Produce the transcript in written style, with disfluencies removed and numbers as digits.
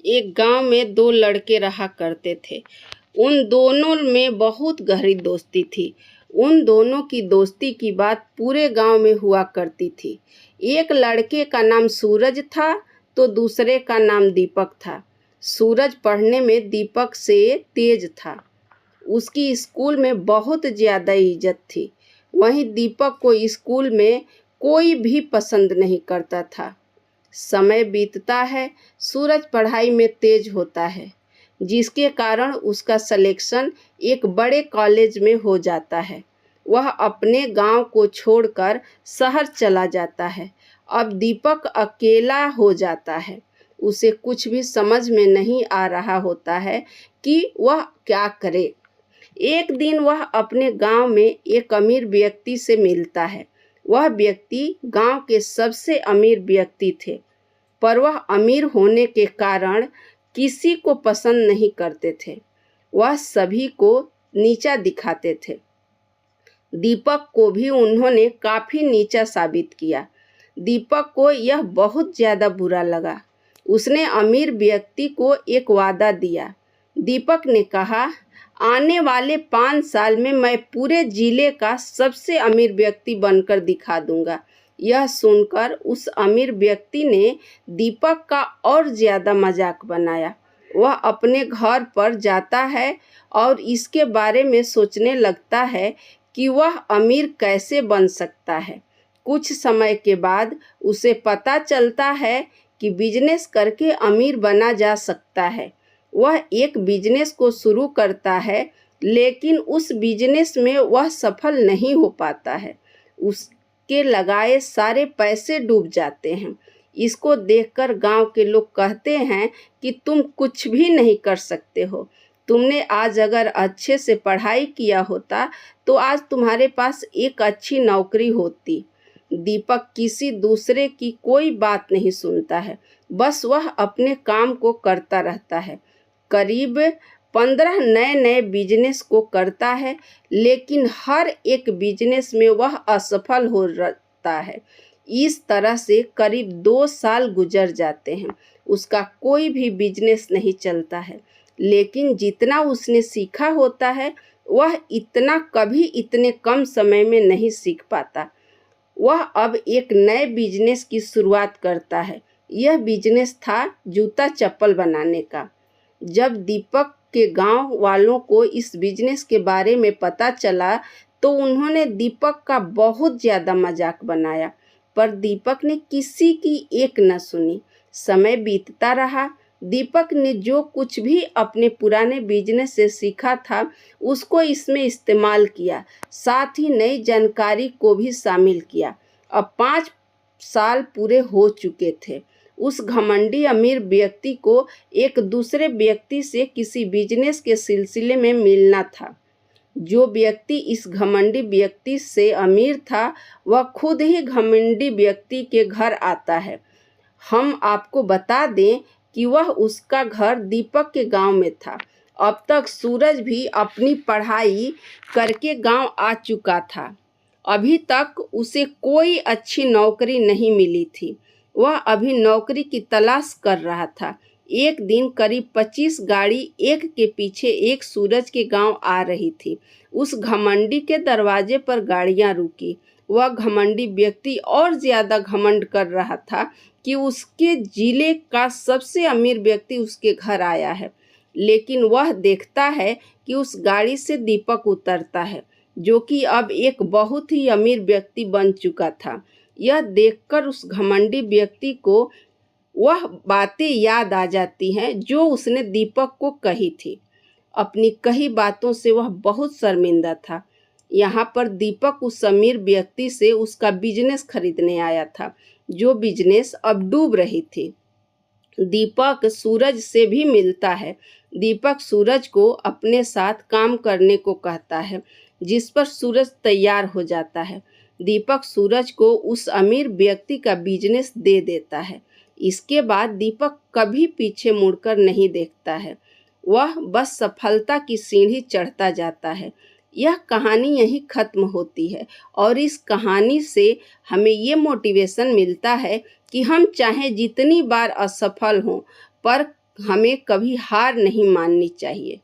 एक गांव में दो लड़के रहा करते थे। उन दोनों में बहुत गहरी दोस्ती थी। उन दोनों की दोस्ती की बात पूरे गांव में हुआ करती थी। एक लड़के का नाम सूरज था तो दूसरे का नाम दीपक था। सूरज पढ़ने में दीपक से तेज था। उसकी स्कूल में बहुत ज़्यादा इज्जत थी। वहीं दीपक को स्कूल में कोई भी पसंद नहीं करता था। समय बीतता है, सूरज पढ़ाई में तेज होता है, जिसके कारण उसका सिलेक्शन एक बड़े कॉलेज में हो जाता है। वह अपने गांव को छोड़कर शहर चला जाता है। अब दीपक अकेला हो जाता है। उसे कुछ भी समझ में नहीं आ रहा होता है कि वह क्या करे। एक दिन वह अपने गांव में एक अमीर व्यक्ति से मिलता है। वह व्यक्ति गांव के सबसे अमीर व्यक्ति थे, पर वह अमीर होने के कारण किसी को पसंद नहीं करते थे। वह सभी को नीचा दिखाते थे। दीपक को भी उन्होंने काफ़ी नीचा साबित किया। दीपक को यह बहुत ज़्यादा बुरा लगा। उसने अमीर व्यक्ति को एक वादा दिया। दीपक ने कहा, आने वाले 5 साल में मैं पूरे जिले का सबसे अमीर व्यक्ति बनकर दिखा दूंगा। यह सुनकर उस अमीर व्यक्ति ने दीपक का और ज़्यादा मजाक बनाया। वह अपने घर पर जाता है और इसके बारे में सोचने लगता है कि वह अमीर कैसे बन सकता है। कुछ समय के बाद उसे पता चलता है कि बिजनेस करके अमीर बना जा सकता है। वह एक बिजनेस को शुरू करता है, लेकिन उस बिजनेस में वह सफल नहीं हो पाता है। उसके लगाए सारे पैसे डूब जाते हैं। इसको देखकर गांव के लोग कहते हैं कि तुम कुछ भी नहीं कर सकते हो। तुमने आज अगर अच्छे से पढ़ाई किया होता तो आज तुम्हारे पास एक अच्छी नौकरी होती। दीपक किसी दूसरे की कोई बात नहीं सुनता है, बस वह अपने काम को करता रहता है। करीब 15 नए बिजनेस को करता है, लेकिन हर एक बिजनेस में वह असफल हो रहता है। इस तरह से करीब 2 साल गुजर जाते हैं। उसका कोई भी बिजनेस नहीं चलता है, लेकिन जितना उसने सीखा होता है वह इतना कभी इतने कम समय में नहीं सीख पाता। वह अब एक नए बिजनेस की शुरुआत करता है। यह बिजनेस था जूता चप्पल बनाने का। जब दीपक के गांव वालों को इस बिजनेस के बारे में पता चला तो उन्होंने दीपक का बहुत ज़्यादा मजाक बनाया, पर दीपक ने किसी की एक न सुनी। समय बीतता रहा। दीपक ने जो कुछ भी अपने पुराने बिजनेस से सीखा था उसको इसमें इस्तेमाल किया, साथ ही नई जानकारी को भी शामिल किया। अब 5 साल पूरे हो चुके थे। उस घमंडी अमीर व्यक्ति को एक दूसरे व्यक्ति से किसी बिजनेस के सिलसिले में मिलना था। जो व्यक्ति इस घमंडी व्यक्ति से अमीर था वह खुद ही घमंडी व्यक्ति के घर आता है। हम आपको बता दें कि वह उसका घर दीपक के गांव में था। अब तक सूरज भी अपनी पढ़ाई करके गांव आ चुका था। अभी तक उसे कोई अच्छी नौकरी नहीं मिली थी। वह अभी नौकरी की तलाश कर रहा था। एक दिन करीब 25 गाड़ी एक के पीछे एक सूरज के गांव आ रही थी। उस घमंडी के दरवाजे पर गाड़ियां रुकी। वह घमंडी व्यक्ति और ज़्यादा घमंड कर रहा था कि उसके जिले का सबसे अमीर व्यक्ति उसके घर आया है। लेकिन वह देखता है कि उस गाड़ी से दीपक उतरता है, जो कि अब एक बहुत ही अमीर व्यक्ति बन चुका था। यह देखकर उस घमंडी व्यक्ति को वह बातें याद आ जाती हैं जो उसने दीपक को कही थी। अपनी कही बातों से वह बहुत शर्मिंदा था। यहाँ पर दीपक उस अमीर व्यक्ति से उसका बिजनेस खरीदने आया था, जो बिजनेस अब डूब रही थी। दीपक सूरज से भी मिलता है। दीपक सूरज को अपने साथ काम करने को कहता है, जिस पर सूरज तैयार हो जाता है। दीपक सूरज को उस अमीर व्यक्ति का बिजनेस दे देता है। इसके बाद दीपक कभी पीछे मुड़कर नहीं देखता है। वह बस सफलता की सीढ़ी चढ़ता जाता है। यह कहानी यहीं खत्म होती है और इस कहानी से हमें ये मोटिवेशन मिलता है कि हम चाहे जितनी बार असफल हों, पर हमें कभी हार नहीं माननी चाहिए।